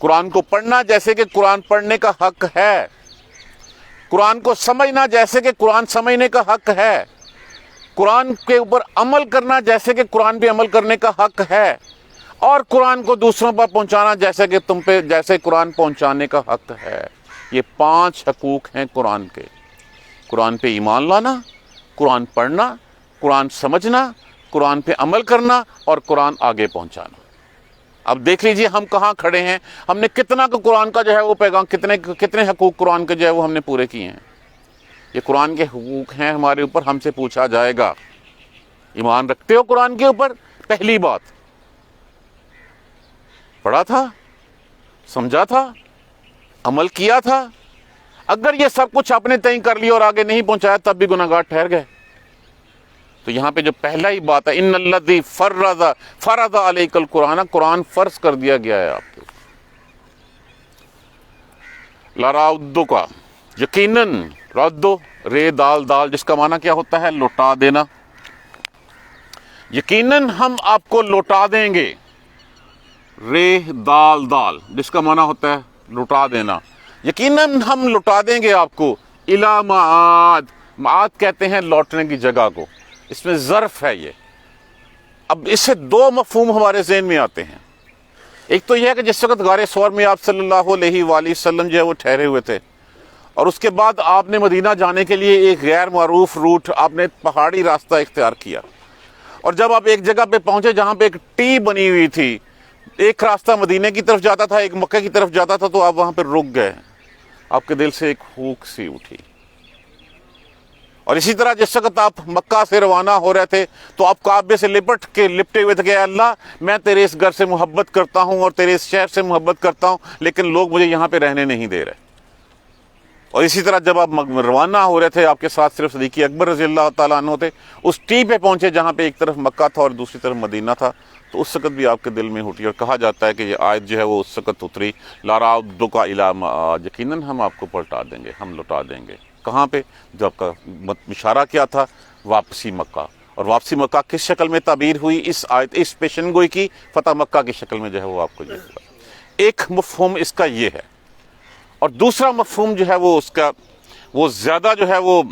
قرآن کو پڑھنا جیسے کہ قرآن پڑھنے کا حق ہے، قرآن کو سمجھنا جیسے کہ قرآن سمجھنے کا حق ہے، قرآن کے اوپر عمل کرنا جیسے کہ قرآن پہ عمل کرنے کا حق ہے، اور قرآن کو دوسروں پر پہنچانا جیسے کہ تم پہ جیسے قرآن پہنچانے کا حق ہے۔ یہ 5 حقوق ہیں قرآن کے: قرآن پہ ایمان لانا، قرآن پڑھنا، قرآن سمجھنا، قرآن پہ عمل کرنا، اور قرآن آگے پہنچانا۔ اب دیکھ لیجئے ہم کہاں کھڑے ہیں، ہم نے کتنا کو قرآن کا جو ہے وہ پیغام، کتنے حقوق قرآن کے جو ہے وہ ہم نے پورے کیے ہیں۔ یہ قرآن کے حقوق ہیں ہمارے اوپر، ہم سے پوچھا جائے گا۔ ایمان رکھتے ہو قرآن کے اوپر؟ پہلی بات، پڑھا تھا، سمجھا تھا، عمل کیا تھا؟ اگر یہ سب کچھ آپ نے طے کر لیا اور آگے نہیں پہنچایا تب بھی گناہگار ٹھہر گئے۔ تو یہاں پہ جو پہلا ہی بات ہے، ان الذی فرض علیک القرآن، قرآن فرض کر دیا گیا ہے آپ کے اوپر۔ لارادو کا یقیناً، ردو رے دال دال جس کا معنی کیا ہوتا ہے؟ لوٹا دینا۔ یقیناً ہم آپ کو لوٹا دیں گے، رے دال دال جس کا معنی ہوتا ہے لوٹا دینا، یقیناً ہم لوٹا دیں گے آپ کو الی معاد، معاد کہتے ہیں لوٹنے کی جگہ کو، اس میں ظرف ہے یہ۔ اب اس سے 2 مفہوم ہمارے ذہن میں آتے ہیں۔ ایک تو یہ ہے کہ جس وقت غار ثور میں آپ صلی اللہ علیہ وآلہ وسلم جو ہے وہ ٹھہرے ہوئے تھے، اور اس کے بعد آپ نے مدینہ جانے کے لیے ایک غیر معروف روٹ، آپ نے پہاڑی راستہ اختیار کیا، اور جب آپ ایک جگہ پہ پہنچے جہاں پہ ایک ٹی بنی ہوئی تھی، ایک راستہ مدینہ کی طرف جاتا تھا، ایک مکہ کی طرف جاتا تھا، تو آپ وہاں پہ رک گئے، آپ کے دل سے ایک ہوک سی اٹھی۔ اور اسی طرح جس وقت آپ مکہ سے روانہ ہو رہے تھے تو آپ کعبے سے لپٹے ہوئے تھے کہ اے اللہ، میں تیرے اس گھر سے محبت کرتا ہوں اور تیرے اس شہر سے محبت کرتا ہوں، لیکن لوگ مجھے یہاں پہ رہنے نہیں دے رہے۔ اور اسی طرح جب آپ روانہ ہو رہے تھے، آپ کے ساتھ صرف صدیق اکبر رضی اللہ تعالیٰ عنہ تھے، اس ٹی پہ پہنچے جہاں پہ ایک طرف مکہ تھا اور دوسری طرف مدینہ تھا، تو اس وقت بھی آپ کے دل میں اٹھی، اور کہا جاتا ہے کہ یہ آیت جو ہے وہ اس وقت اتری، لارادک الی معاد، یقیناً ہم آپ کو پلٹا دیں گے، ہم لوٹا دیں گے۔ کہاں پہ؟ جو آپ کا اشارہ کیا تھا، واپسی مکہ۔ اور واپسی مکہ کس شکل میں تعبیر ہوئی؟ اس آیت، اس پیشن گوئی کی فتح مکہ کی شکل میں جو ہے وہ آپ کو یہ ہوا۔ ایک مفہوم اس کا یہ ہے، اور دوسرا مفہوم جو ہے وہ اس کا وہ زیادہ جو ہے وہ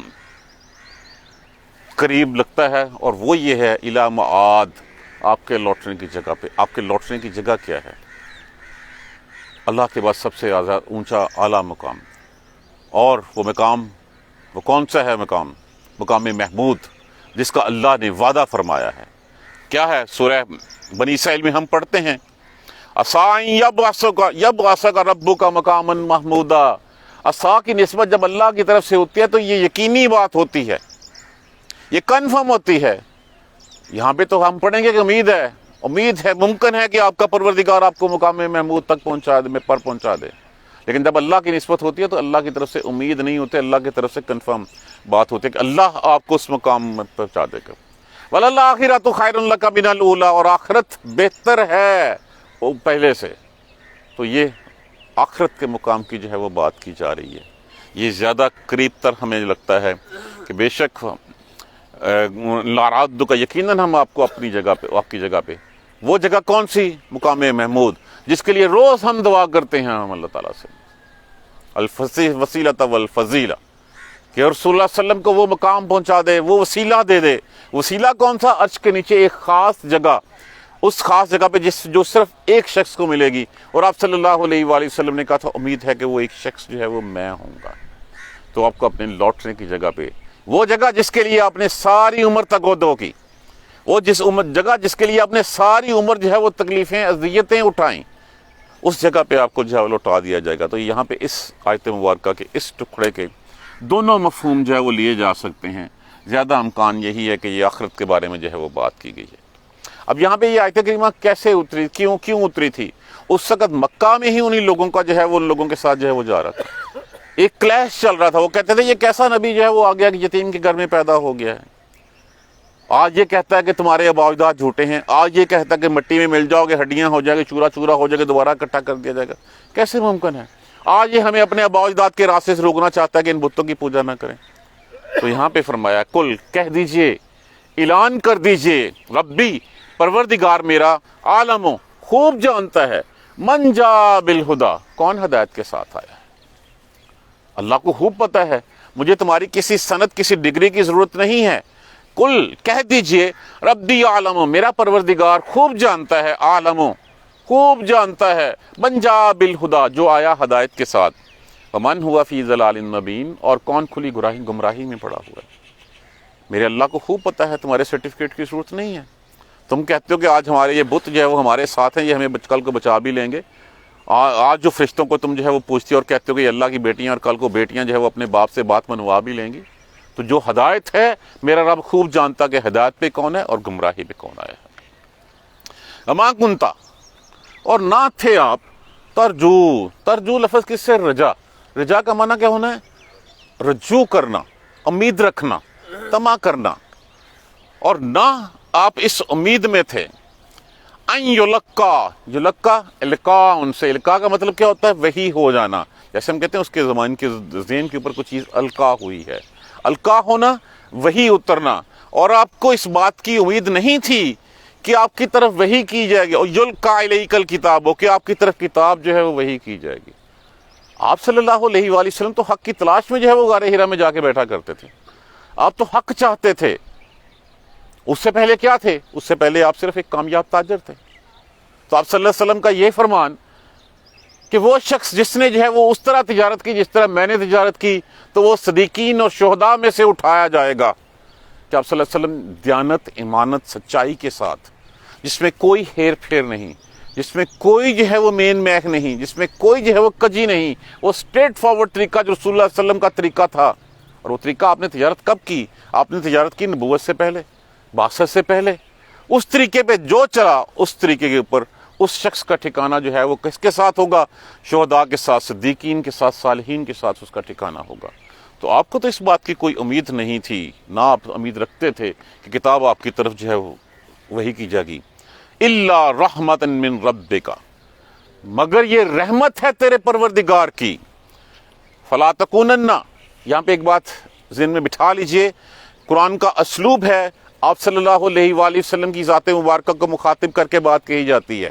قریب لگتا ہے، اور وہ یہ ہے الی معاد، آپ کے لوٹنے کی جگہ پہ۔ آپ کے لوٹنے کی جگہ کیا ہے؟ اللہ کے بعد سب سے زیادہ اونچا اعلیٰ مقام، اور وہ مقام، وہ کون سا ہے مقام؟ مقام محمود، جس کا اللہ نے وعدہ فرمایا ہے۔ کیا ہے؟ سورہ بنی اسرائیل میں ہم پڑھتے ہیں، عَسَىٰ یبعثک ربک مقاما محمودا۔ عصا کی نسبت جب اللہ کی طرف سے ہوتی ہے تو یہ یقینی بات ہوتی ہے، یہ کنفرم ہوتی ہے۔ یہاں پہ تو ہم پڑھیں گے کہ امید ہے، ممکن ہے کہ آپ کا پروردگار آپ کو مقام محمود تک پہنچا دے، لیکن جب اللہ کی نسبت ہوتی ہے تو اللہ کی طرف سے امید نہیں ہوتی، اللہ کی طرف سے کنفرم بات ہوتی ہے کہ اللہ آپ کو اس مقام میں پہنچا دے گا۔ وَلَلْآخِرَةُ خَيْرٌ لَكَ مِنَ الْأُولَىٰ، اور آخرت بہتر ہے وہ پہلے سے۔ تو یہ آخرت کے مقام کی جو ہے وہ بات کی جا رہی ہے۔ یہ زیادہ قریب تر ہمیں لگتا ہے کہ بے شک لاراد کا یقیناً ہم آپ کو اپنی جگہ پہ، آپ کی جگہ پہ، وہ جگہ کون سی؟ مقام محمود، جس کے لیے روز ہم دعا کرتے ہیں ہم اللہ تعالیٰ سے، الوسیلۃ والفضیلہ، کہ رسول اللہ صلی اللہ علیہ وسلم کو وہ مقام پہنچا دے، وہ وسیلہ دے دے۔ وسیلہ کون سا؟ عرش کے نیچے ایک خاص جگہ، اس خاص جگہ پہ جو صرف ایک شخص کو ملے گی، اور آپ صلی اللہ علیہ وآلہ وسلم نے کہا تھا امید ہے کہ وہ ایک شخص جو ہے وہ میں ہوں گا۔ تو آپ کو اپنے لوٹنے کی جگہ پہ، وہ جگہ جس کے لیے آپ نے ساری عمر تگودو کی، وہ جگہ جس کے لیے آپ نے ساری عمر جو ہے وہ تکلیفیں، اذیتیں اٹھائیں، اس جگہ پہ آپ کو جو ہے لوٹا دیا جائے گا۔ تو یہاں پہ اس آیت مبارکہ کے اس ٹکڑے کے دونوں مفہوم جو ہے وہ لیے جا سکتے ہیں۔ زیادہ امکان یہی ہے کہ یہ آخرت کے بارے میں جو ہے وہ بات کی گئی ہے۔ اب یہاں پہ یہ آیت کریمہ کیسے اتری، کیوں اتری تھی؟ اس وقت مکہ میں ہی انہی لوگوں کا جو ہے وہ ان لوگوں کے ساتھ جو ہے وہ جا رہا تھا، ایک کلیش چل رہا تھا۔ وہ کہتے تھے یہ کیسا نبی جو ہے وہ آ گیا کہ یتیم کے گھر میں پیدا ہو گیا ہے، آج یہ کہتا ہے کہ تمہارے آباء و اجداد جھوٹے ہیں، آج یہ کہتا ہے کہ مٹی میں مل جاؤ گے، ہڈیاں ہو جائے گی، چورا چورا ہو جائے گا، دوبارہ اکٹھا کر دیا جائے گا۔ کیسے ممکن ہے؟ آج یہ ہمیں اپنے آباء و اجداد کے راستے سے روکنا چاہتا ہے کہ ان بتوں کی پوجا نہ کریں۔ تو یہاں پہ فرمایا کل، کہہ دیجئے، اعلان کر دیجئے، ربی، پروردگار میرا، عالم، خوب جانتا ہے، من جا بالہدا، کون ہدایت کے ساتھ آیا ہے؟ اللہ کو خوب پتہ ہے، مجھے تمہاری کسی سند کسی ڈگری کی ضرورت نہیں ہے۔ کل کہہ دیجئے ربی عالم، میرا پروردگار خوب جانتا ہے، عالم خوب جانتا ہے، من جا بالہدا، جو آیا ہدایت کے ساتھ، ومن ہوا فی ضلال مبین، اور کون کھلی گمراہی میں پڑا ہوا ہے۔ میرے اللہ کو خوب پتہ ہے تمہارے سرٹیفکیٹ کی ضرورت نہیں ہے۔ تم کہتے ہو کہ آج ہمارے یہ بت جو ہے وہ ہمارے ساتھ ہیں، یہ ہمیں کل کو بچا بھی لیں گے۔ آج جو فرشتوں کو تم جو ہے وہ پوچھتے ہو اور کہتے ہو کہ یہ اللہ کی بیٹیاں، اور کل کو بیٹیاں جو ہے وہ اپنے باپ سے بات منوا بھی لیں گی۔ تو جو ہدایت ہے میرا رب خوب جانتا کہ ہدایت پہ کون ہے اور گمراہی پہ کون آیا ہے۔ اما کنتا، اور نہ تھے آپ، ترجو لفظ کس سے؟ رجا کا معنی کیا ہونا ہے؟ رجوع کرنا، امید رکھنا، طمع کرنا، اور نہ آپ اس امید میں تھے ان یلقا القاء سے، القاء کا مطلب کیا ہوتا ہے؟ وہی ہو جانا، جیسے ہم کہتے ہیں اس کے زمان کے ذہن کے اوپر کچھ چیز القاء ہوئی ہے، القاء ہونا، وہی اترنا، اور آپ کو اس بات کی امید نہیں تھی کہ آپ کی طرف وحی کی جائے گی، اور یلقا الیک الکتاب، کہ آپ کی طرف کتاب جو ہے وہ وحی کی جائے گی۔ آپ صلی اللہ علیہ وآلہ وسلم تو حق کی تلاش میں جو ہے وہ غار حرا میں جا کے بیٹھا کرتے تھے، آپ تو حق چاہتے تھے۔ اس سے پہلے کیا تھے؟ اس سے پہلے آپ صرف ایک کامیاب تاجر تھے۔ تو آپ صلی اللہ علیہ وسلم کا یہ فرمان کہ وہ شخص جس نے جو ہے وہ اس طرح تجارت کی جس طرح میں نے تجارت کی، تو وہ صدیقین اور شہداء میں سے اٹھایا جائے گا، کہ آپ صلی اللہ علیہ وسلم دیانت، ایمانت، سچائی کے ساتھ، جس میں کوئی ہیر پھیر نہیں، جس میں کوئی جو ہے وہ مین میخ نہیں، جس میں کوئی جو ہے وہ کجی نہیں، وہ اسٹریٹ فارورڈ طریقہ جو رسول اللہ صلی اللہ علیہ وسلم کا طریقہ تھا۔ اور وہ طریقہ آپ نے تجارت کب کی؟ آپ نے تجارت کی نبوت سے پہلے، بعثت سے پہلے۔ اس طریقے پہ جو چلا، اس طریقے کے اوپر اس شخص کا ٹھکانہ جو ہے وہ کس کے ساتھ ہوگا؟ شہداء کے ساتھ، صدیقین کے ساتھ، صالحین کے ساتھ اس کا ٹھکانہ ہوگا۔ تو آپ کو تو اس بات کی کوئی امید نہیں تھی، نہ آپ امید رکھتے تھے کہ کتاب آپ کی طرف جو ہے وہ وحی کی جائے گی۔ الا رحمتا من ربک، مگر یہ رحمت ہے تیرے پروردگار کی۔ فلا تکونن، یہاں پہ ایک بات ذہن میں بٹھا لیجئے، قرآن کا اسلوب ہے، آپ صلی اللہ علیہ وآلہ وسلم کی ذات مبارکہ کو مخاطب کر کے بات کہی جاتی ہے،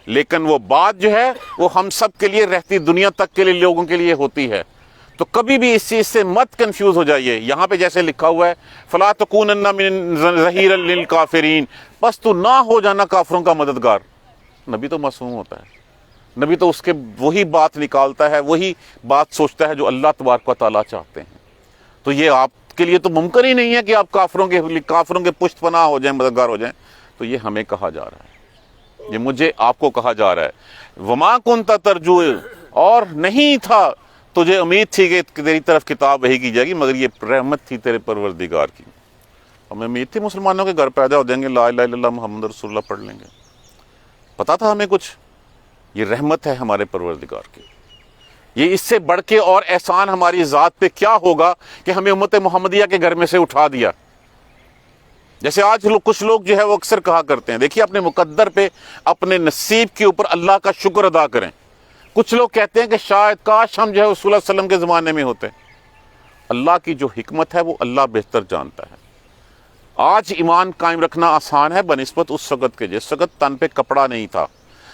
لیکن وہ بات جو ہے وہ ہم سب کے لیے، رہتی دنیا تک کے لیے لوگوں کے لیے ہوتی ہے۔ تو کبھی بھی اس چیز سے مت کنفیوز ہو جائیے۔ یہاں پہ جیسے لکھا ہوا ہے فلا تکونن من ظہیرا للکافرین، بس تو نہ ہو جانا کافروں کا مددگار۔ نبی تو معصوم ہوتا ہے، نبی تو اس کے وہی بات نکالتا ہے، وہی بات سوچتا ہے جو اللہ تبارک و تعالیٰ چاہتے ہیں۔ تو یہ آپ کے لیے تو ممکن ہی نہیں ہے کہ آپ کافروں کے پشت پناہ ہو جائیں، مددگار ہو جائیں۔ تو یہ ہمیں کہا جا رہا ہے، یہ مجھے آپ کو کہا جا رہا ہے، وما کنت ترجو، اور نہیں تھا تجھے امید تھی کہ تیری طرف کتاب وحی کی جائے گی، مگر یہ رحمت تھی تیرے پروردگار کی۔ ہمیں امید تھی مسلمانوں کے گھر پیدا ہو جائیں گے، لا الہ الا اللہ محمد رسول اللہ پڑھ لیں گے، پتا تھا ہمیں کچھ؟ یہ رحمت ہے ہمارے پروردگار کی۔ یہ اس سے بڑھ کے اور احسان ہماری ذات پہ کیا ہوگا کہ ہمیں امت محمدیہ کے گھر میں سے اٹھا دیا۔ جیسے آج کچھ لوگ جو ہے وہ اکثر کہا کرتے ہیں، دیکھیے اپنے مقدر پہ، اپنے نصیب کے اوپر اللہ کا شکر ادا کریں۔ کچھ لوگ کہتے ہیں کہ شاید کاش ہم جو ہے رسول اللہ صلی اللہ علیہ وسلم کے زمانے میں ہوتے۔ اللہ کی جو حکمت ہے وہ اللہ بہتر جانتا ہے۔ آج ایمان قائم رکھنا آسان ہے بنسبت اس وقت کے جس وقت تن پہ کپڑا نہیں تھا،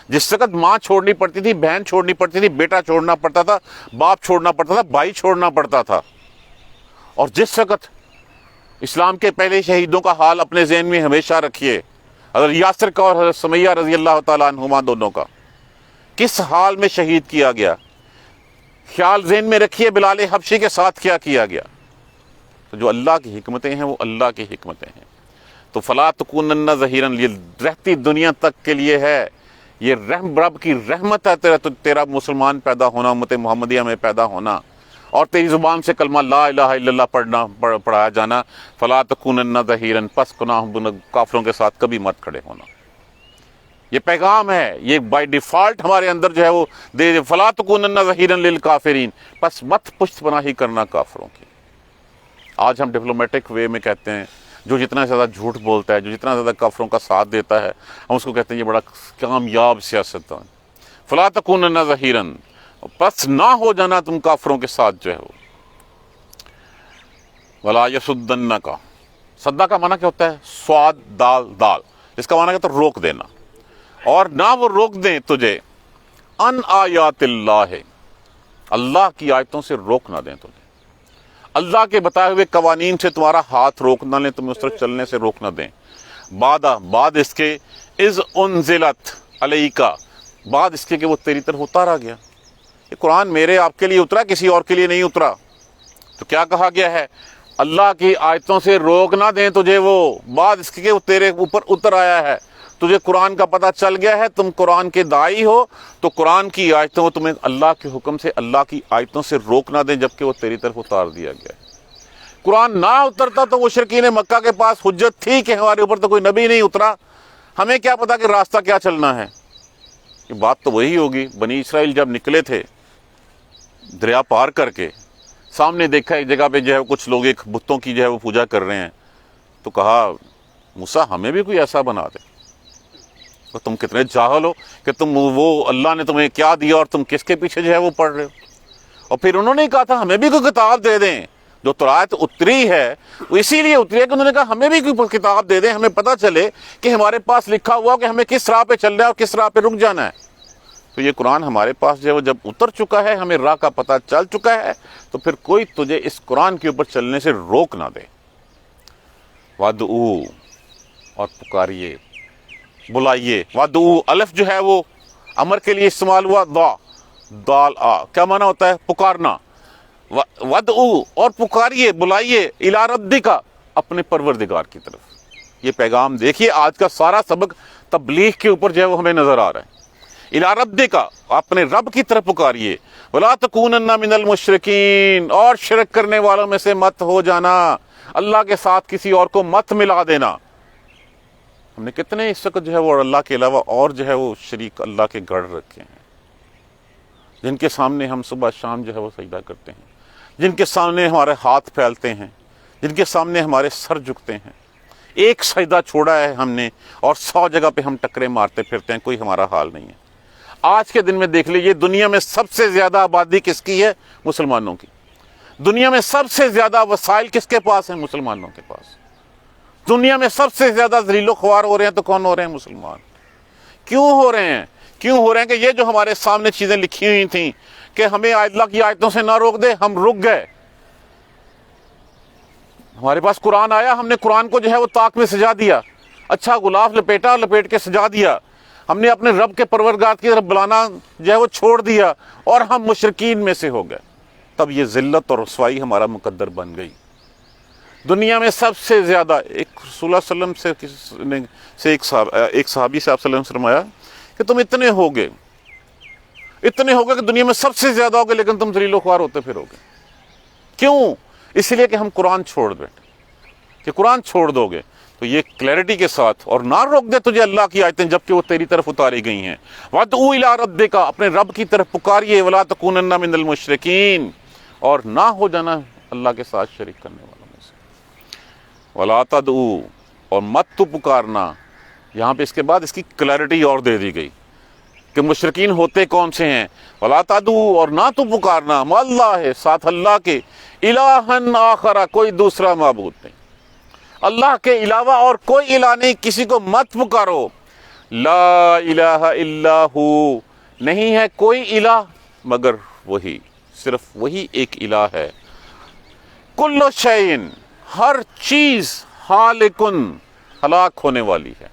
جس وقت ماں چھوڑنی پڑتی تھی، بہن چھوڑنی پڑتی تھی، بیٹا چھوڑنا پڑتا تھا، باپ چھوڑنا پڑتا تھا، بھائی چھوڑنا پڑتا تھا۔ اور جس وقت اسلام کے پہلے شہیدوں کا حال اپنے ذہن میں ہمیشہ رکھیے، حضرت یاسر کا اور حضرت سمیہ رضی اللہ تعالیٰ عنہما دونوں کا کس حال میں شہید کیا گیا، خیال ذہن میں رکھیے بلال حبشی کے ساتھ کیا کیا گیا۔ تو جو اللہ کی حکمتیں ہیں وہ اللہ کی حکمتیں ہیں۔ تو فلا تکونن ظہیرا، رہتی دنیا تک کے لیے ہے، یہ رب کی رحمت ہے تیرا مسلمان پیدا ہونا، امت محمدیہ میں پیدا ہونا، اور تیری زبان سے کلمہ لا الہ الا اللہ پڑھایا جانا۔ فلا تکونن ظہیرا، پس کافروں کے ساتھ کبھی مت کھڑے ہونا۔ یہ پیغام ہے، یہ بائی ڈیفالٹ ہمارے اندر جو ہے وہ فلا تکونن ظہیرا للکافرین، پس مت پشت پناہی کرنا کافروں کی۔ آج ہم ڈپلومیٹک وے میں کہتے ہیں، جو جتنا زیادہ جھوٹ بولتا ہے، جو جتنا زیادہ کافروں کا ساتھ دیتا ہے، ہم اس کو کہتے ہیں یہ بڑا کامیاب سیاستدان۔ فلا تکونن ظہیرا، پس نہ ہو جانا تم کافروں کے ساتھ جو ہے وہ۔ ولا یصدنک، صدہ کا معنی کیا ہوتا ہے؟ سواد دال، اس کا معنی کیا ہوتا ہے؟ روک دینا، اور نہ وہ روک دیں تجھے ان آیات اللہ، اللہ کی آیتوں سے روک نہ دیں تمہیں، اللہ کے بتائے ہوئے قوانین سے تمہارا ہاتھ روک نہ لیں، تمہیں اس طرح چلنے سے روک نہ دیں۔ بعد اس کے اذ انزلت علیکا، بعد اس کے کہ وہ تیری طرف اتارا گیا۔ یہ قرآن میرے آپ کے لیے اترا، کسی اور کے لیے نہیں اترا۔ تو کیا کہا گیا ہے؟ اللہ کی آیتوں سے روک نہ دیں تجھے وہ، بعد اس کے کہ وہ تیرے اوپر اتر آیا ہے، تجھے قرآن کا پتہ چل گیا ہے، تم قرآن کے داعی ہو، تو قرآن کی آیتوں تمہیں اللہ کے حکم سے، اللہ کی آیتوں سے روک نہ دیں جبکہ وہ تیری طرف اتار دیا گیا ہے۔ قرآن نہ اترتا تو مشرکین مکہ کے پاس حجت تھی کہ ہمارے اوپر تو کوئی نبی نہیں اترا، ہمیں کیا پتا کہ راستہ کیا چلنا ہے۔ یہ بات تو وہی ہوگی، بنی اسرائیل جب نکلے تھے دریا پار کر کے، سامنے دیکھا ایک جگہ پہ جو ہے کچھ لوگ ایک بتوں کی جو ہے وہ پوجا کر رہے ہیں، تو کہا موسیٰ ہمیں بھی کوئی ایسا بنا دے۔ تو تم کتنے جاہل ہو کہ تم وہ اللہ نے تمہیں کیا دیا اور تم کس کے پیچھے جو ہے وہ پڑھ رہے ہو۔ اور پھر انہوں نے کہا تھا ہمیں بھی کوئی کتاب دے دیں، جو تورات اتری ہے وہ اسی لیے اتری ہے کہ انہوں نے کہا ہمیں بھی کوئی کتاب دے دیں، ہمیں پتہ چلے کہ ہمارے پاس لکھا ہوا کہ ہمیں کس راہ پہ چلنا ہے اور کس راہ پہ رک جانا ہے۔ تو یہ قرآن ہمارے پاس جو ہے وہ جب اتر چکا ہے، ہمیں راہ کا پتہ چل چکا ہے، تو پھر کوئی تجھے اس قرآن کے اوپر چلنے سے روک نہ دے۔ وَادْعُوا، اور پکاریے، بلائیے۔ وَادْعُوا، الف جو ہے وہ امر کے لیے استعمال ہوا، دال آ، کیا معنی ہوتا ہے؟ پکارنا۔ وَادْعُوا، اور پکاریے، بلائیے، اِلیٰ رَبِّکَ، اپنے پروردگار کی طرف۔ یہ پیغام دیکھیے آج کا سارا سبق تبلیغ کے اوپر جو ہے وہ ہمیں نظر آ رہا ہے۔ اِلیٰ رَبِّکَ، اپنے رب کی طرف پکاریے۔ وَلَا تَكُونَنَّ مِنَ الْمُشْرِكِينَ، اور شرک کرنے والوں میں سے مت ہو جانا، اللہ کے ساتھ کسی اور کو مت ملا دینا۔ ہم نے کتنے اس وقت جو ہے وہ اللہ کے علاوہ اور جو ہے وہ شریک اللہ کے گڑھ رکھے ہیں، جن کے سامنے ہم صبح شام جو ہے وہ سجدہ کرتے ہیں، جن کے سامنے ہمارے ہاتھ پھیلتے ہیں، جن کے سامنے ہمارے سر جھکتے ہیں۔ ایک سجدہ چھوڑا ہے ہم نے اور 100 جگہ پہ ہم ٹکرے مارتے پھرتے ہیں، کوئی ہمارا حال نہیں ہے۔ آج کے دن میں دیکھ لیجئے دنیا میں سب سے زیادہ آبادی کس کی ہے؟ مسلمانوں کی۔ دنیا میں سب سے زیادہ وسائل کس کے پاس ہیں؟ مسلمانوں کے پاس۔ دنیا میں سب سے زیادہ ذلیل و خوار ہو رہے ہیں تو کون ہو رہے ہیں؟ مسلمان۔ کیوں ہو رہے ہیں؟ کیوں ہو رہے ہیں کہ یہ جو ہمارے سامنے چیزیں لکھی ہوئی تھیں کہ ہمیں اللہ کی آیتوں سے نہ روک دے، ہم رک گئے۔ ہمارے پاس قرآن آیا، ہم نے قرآن کو جو ہے وہ طاق میں سجا دیا، اچھا غلاف لپیٹا، لپیٹ کے سجا دیا۔ ہم نے اپنے رب کے پروردگار کی طرف بلانا جو ہے وہ چھوڑ دیا اور ہم مشرکین میں سے ہو گئے۔ تب یہ ذلت اور رسوائی ہمارا مقدر بن گئی۔ دنیا میں سب سے زیادہ ایک رسول اللہ صلی اللہ علیہ وسلم سے ایک صحابی سے آپ صلی اللہ علیہ وسلم نے فرمایا کہ تم اتنے ہوگے کہ دنیا میں سب سے زیادہ ہوگے لیکن تم ذلیل و خوار ہوتے پھروگے۔ کیوں؟ اس لیے کہ ہم قرآن چھوڑ بیٹھے، کہ قرآن چھوڑ دو گے تو یہ کلیئرٹی کے ساتھ اور نہ روک دے تجھے اللہ کی آیتیں جبکہ وہ تیری طرف اتاری گئی ہیں۔ وَادْعُوا إِلَىٰ رَبِّكَ، اپنے رب کی طرف پکاریے۔ وَلَا تَكُونَنَّ مِنَ الْمُشْرِكِينَ، اور نہ ہو جانا اللہ کے ساتھ شریک کرنے والوں میں سے۔ وَلَا تَدْعُوا، اور مت تو پکارنا۔ یہاں پہ اس کے بعد اس کی کلیئرٹی اور دے دی گئی کہ مشرکین ہوتے کون سے ہیں۔ وَلَا تَدْعُوا، اور نہ تو پکارنا، مَعَ اللَّہِ، ساتھ اللہ کے، إِلَٰهًا آخَرَ، کوئی دوسرا معبود نہیں، اللہ کے علاوہ اور کوئی الہ نہیں، کسی کو مت پکارو۔ لا الہ الا ہو، نہیں ہے کوئی الہ مگر وہی، صرف وہی ایک الہ ہے۔ کل شیء، ہر چیز، ہالکن، ہلاک ہونے والی ہے۔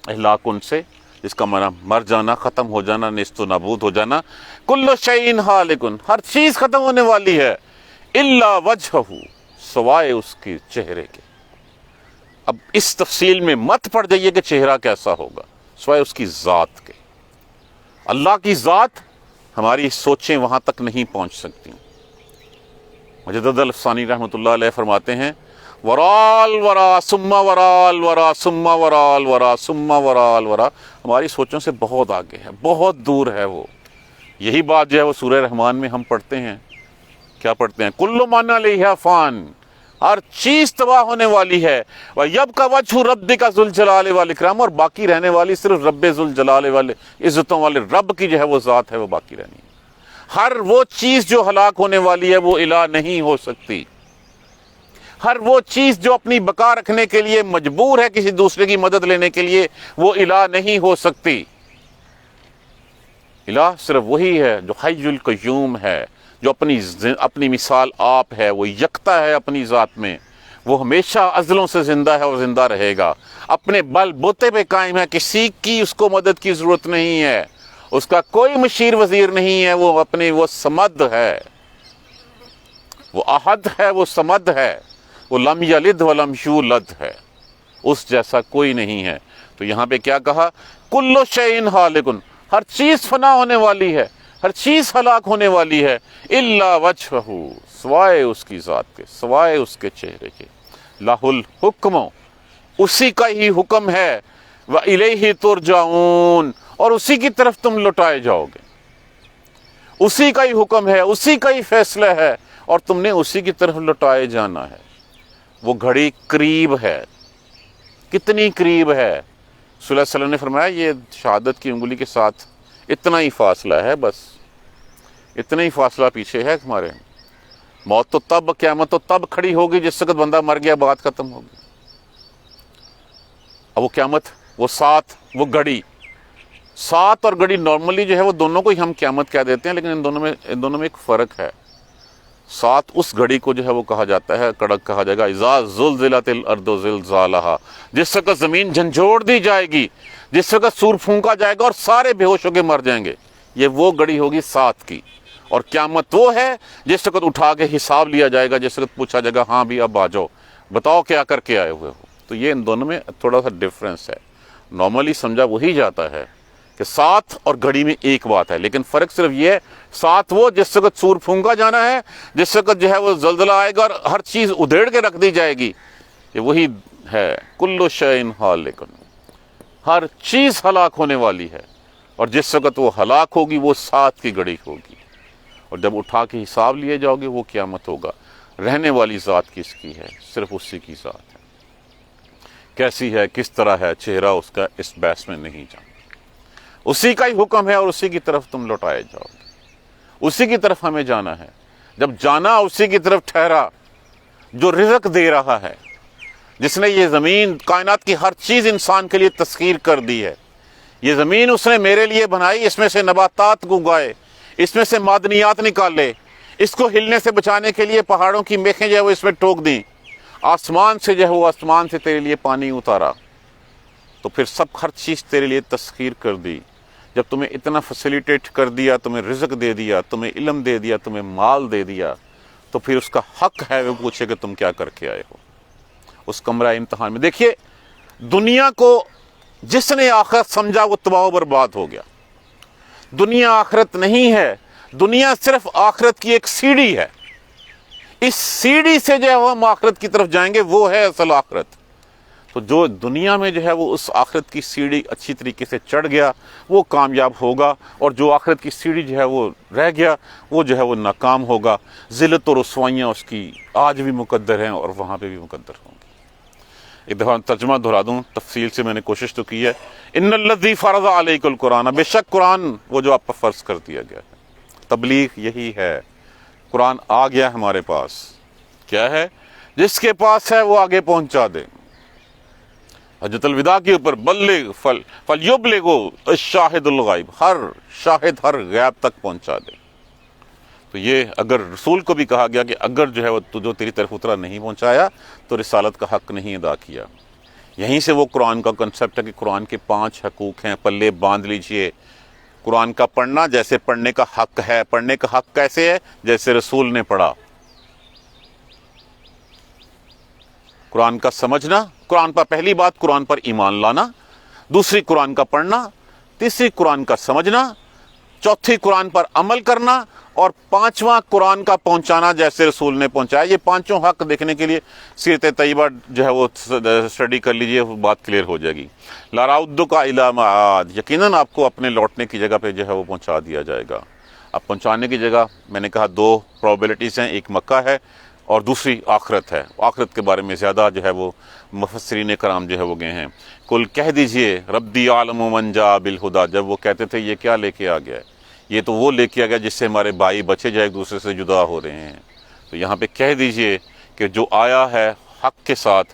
اہلاکن سے جس کا معنی مر جانا، ختم ہو جانا، نیست و نابود ہو جانا۔ کل شیء ہالکن، ہر چیز ختم ہونے والی ہے، الا وجہہ، سوائے اس کے چہرے کے۔ اب اس تفصیل میں مت پڑ جائیے کہ چہرہ کیسا ہوگا، سوائے اس کی ذات کے۔ اللہ کی ذات، ہماری سوچیں وہاں تک نہیں پہنچ سکتی۔ مجدد الفسانی رحمۃ اللہ علیہ فرماتے ہیں ورال ورا ثم ورال ورا ثم ورال ورا ثم ورال ورا، ہماری سوچوں سے بہت آگے ہے، بہت دور ہے وہ۔ یہی بات جو ہے وہ سورہ رحمان میں ہم پڑھتے ہیں، کیا پڑھتے ہیں؟ کل من علیہا فان، ہر چیز تباہ ہونے والی ہے۔ وَيَبْقَى وَجْهُ رَبِّكَ ذُو الْجَلَالِ وَالْإِكْرَامِ، اور باقی رہنے والی صرف رب ذو الجلال والے عزتوں والے رب کی جو ہے وہ ذات ہے، وہ باقی رہنی ہے۔ ہر وہ چیز جو ہلاک ہونے والی ہے وہ الہ نہیں ہو سکتی۔ ہر وہ چیز جو اپنی بقا رکھنے کے لیے مجبور ہے کسی دوسرے کی مدد لینے کے لیے، وہ الہ نہیں ہو سکتی۔ الہ صرف وہی ہے جو حی القیوم ہے، جو اپنی مثال آپ ہے، وہ یکتا ہے اپنی ذات میں، وہ ہمیشہ ازلوں سے زندہ ہے اور زندہ رہے گا، اپنے بل بوتے پہ قائم ہے، کسی کی اس کو مدد کی ضرورت نہیں ہے، اس کا کوئی مشیر وزیر نہیں ہے، وہ صمد ہے، وہ احد ہے، وہ صمد ہے، وہ لم یلد ولم یولد ہے، اس جیسا کوئی نہیں ہے۔ تو یہاں پہ کیا کہا؟ کل شیء ہالک، ہر چیز فنا ہونے والی ہے، ہر چیز ہلاک ہونے والی ہے، الا وجہہ، سوائے اس کی ذات کے، سوائے اس کے چہرے کے، لہ الحکم، اسی کا ہی حکم ہے، وَإِلَيْهِ تُرْجَعُونَ، اور اسی کی طرف تم لوٹائے جاؤ گے، اسی کا ہی حکم ہے، اسی کا ہی فیصلہ ہے، اور تم نے اسی کی طرف لوٹائے جانا ہے۔ وہ گھڑی قریب ہے، کتنی قریب ہے؟ صلی اللہ علیہ وسلم نے فرمایا یہ شہادت کی انگلی کے ساتھ اتنا ہی فاصلہ ہے، بس اتنا ہی فاصلہ پیچھے ہے ہمارے۔ موت تو تب، قیامت تو تب کھڑی ہوگی جس وقت بندہ مر گیا، بات ختم ہوگی۔ اب وہ قیامت، وہ ساتھ، وہ گھڑی، ساتھ اور گھڑی نارملی جو ہے وہ دونوں کو ہی ہم قیامت کہہ دیتے ہیں، لیکن ان دونوں میں ایک فرق ہے۔ ساتھ اس گھڑی کو جو ہے وہ کہا جاتا ہے، کڑک کہا جائے گا، اذا زلزلت الارض زلزالہا، جس وقت زمین جھنجھوڑ دی جائے گی، جس وقت سور پھونکا جائے گا اور سارے بے ہوش ہو کے مر جائیں گے، یہ وہ گھڑی ہوگی ساتھ کی۔ اور قیامت وہ ہے جس وقت اٹھا کے حساب لیا جائے گا، جس وقت پوچھا جائے گا ہاں بھی اب آ جاؤ، بتاؤ کیا کر کے آئے ہوئے ہو۔ تو یہ ان دونوں میں تھوڑا سا ڈفرنس ہے، نارملی سمجھا وہی جاتا ہے کہ ساتھ اور گھڑی میں ایک بات ہے، لیکن فرق صرف یہ ہے، ساتھ وہ جس وقت سور پھونکا جانا ہے، جس وقت جو ہے وہ زلزلہ آئے گا اور ہر چیز ادھیڑ کے رکھ دی جائے گی، یہ وہی ہے کل شیء ہالک، ہر چیز ہلاک ہونے والی ہے، اور جس وقت وہ ہلاک ہوگی وہ ساتھ کی گھڑی ہوگی، اور جب اٹھا کے حساب لیے جاؤ گے وہ قیامت ہوگا۔ رہنے والی ذات کس کی ہے؟ صرف اسی کی ذات ہے، کیسی ہے، کس طرح ہے، چہرہ اس کا اس بحث میں نہیں جانا، اسی کا ہی حکم ہے اور اسی کی طرف تم لوٹائے جاؤ گے، اسی کی طرف ہمیں جانا ہے۔ جب جانا اسی کی طرف ٹھہرا جو رزق دے رہا ہے، جس نے یہ زمین، کائنات کی ہر چیز انسان کے لیے تسخیر کر دی ہے، یہ زمین اس نے میرے لیے بنائی، اس میں سے نباتات اگائے، اس میں سے معدنیات نکالے، اس کو ہلنے سے بچانے کے لیے پہاڑوں کی میخیں جو ہے وہ اس میں ٹوک دیں، آسمان سے جو ہے وہ آسمان سے تیرے لیے پانی اتارا، تو پھر سب ہر چیز تیرے لیے تسخیر کر دی۔ جب تمہیں اتنا فیسیلیٹیٹ کر دیا، تمہیں رزق دے دیا، تمہیں علم دے دیا، تمہیں مال دے دیا، تو پھر اس کا حق ہے وہ پوچھے کہ تم کیا کر کے آئے ہو اس کمرہ امتحان میں۔ دیکھیے، دنیا کو جس نے آخرت سمجھا وہ تباہ و برباد ہو گیا۔ دنیا آخرت نہیں ہے، دنیا صرف آخرت کی ایک سیڑھی ہے، اس سیڑھی سے جو ہے وہ ہم آخرت کی طرف جائیں گے، وہ ہے اصل آخرت۔ تو جو دنیا میں جو ہے وہ اس آخرت کی سیڑھی اچھی طریقے سے چڑھ گیا وہ کامیاب ہوگا، اور جو آخرت کی سیڑھی جو ہے وہ رہ گیا وہ جو ہے وہ ناکام ہوگا۔ ذلت اور رسوائیاں اس کی آج بھی مقدر ہیں اور وہاں پہ بھی مقدر ہوں گی۔ ایک دفعہ ترجمہ دہرا دوں، تفصیل سے میں نے کوشش تو کی ہے۔ ان الذی فرض علیک القرآن، بے شک قرآن وہ جو آپ پر فرض کر دیا گیا ہے۔ تبلیغ یہی ہے، قرآن آ گیا ہمارے پاس، کیا ہے؟ جس کے پاس ہے وہ آگے پہنچا دے۔ حجۃ الوداع کے اوپر بلغ فلیبلغ الشاہد الغائب، ہر شاہد ہر غیب تک پہنچا دے۔ تو یہ اگر رسول کو بھی کہا گیا کہ اگر جو ہے وہ جو تیری طرف اترا نہیں پہنچایا تو رسالت کا حق نہیں ادا کیا۔ یہیں سے وہ قرآن کا کنسپٹ ہے کہ قرآن کے 5 حقوق ہیں، پلے باندھ لیجئے۔ قرآن کا پڑھنا جیسے پڑھنے کا حق ہے، پڑھنے کا حق کیسے ہے؟ جیسے رسول نے پڑھا۔ قرآن کا سمجھنا، قرآن پر پہلی بات قرآن پر ایمان لانا، دوسری قرآن کا پڑھنا، تیسری قرآن کا سمجھنا، چوتھی قرآن پر عمل کرنا، اور 5واں قرآن کا پہنچانا جیسے رسول نے پہنچایا۔ یہ 5 حق دیکھنے کے لیے سیرت طیبہ جو ہے وہ اسٹڈی کر لیجئے، وہ بات کلیئر ہو جائے گی۔ لَرَوْدُكَ إِلَىٰ مَعَادٍ، یقیناً آپ کو اپنے لوٹنے کی جگہ پہ جو ہے وہ پہنچا دیا جائے گا۔ اب پہنچانے کی جگہ میں نے کہا 2 پرابیلٹیز ہیں، ایک مکہ ہے اور دوسری آخرت ہے۔ آخرت کے بارے میں زیادہ جو ہے وہ مفسرین کرام جو ہے وہ گئے ہیں۔ کل کہہ دیجئے ربی عالم من جاء بالہدیٰ، جب وہ کہتے تھے یہ کیا لے کے آ گیا ہے، یہ تو وہ لے کے آ گیا جس سے ہمارے بھائی بچے جو ایک دوسرے سے جدا ہو رہے ہیں۔ تو یہاں پہ کہہ دیجئے کہ جو آیا ہے حق کے ساتھ،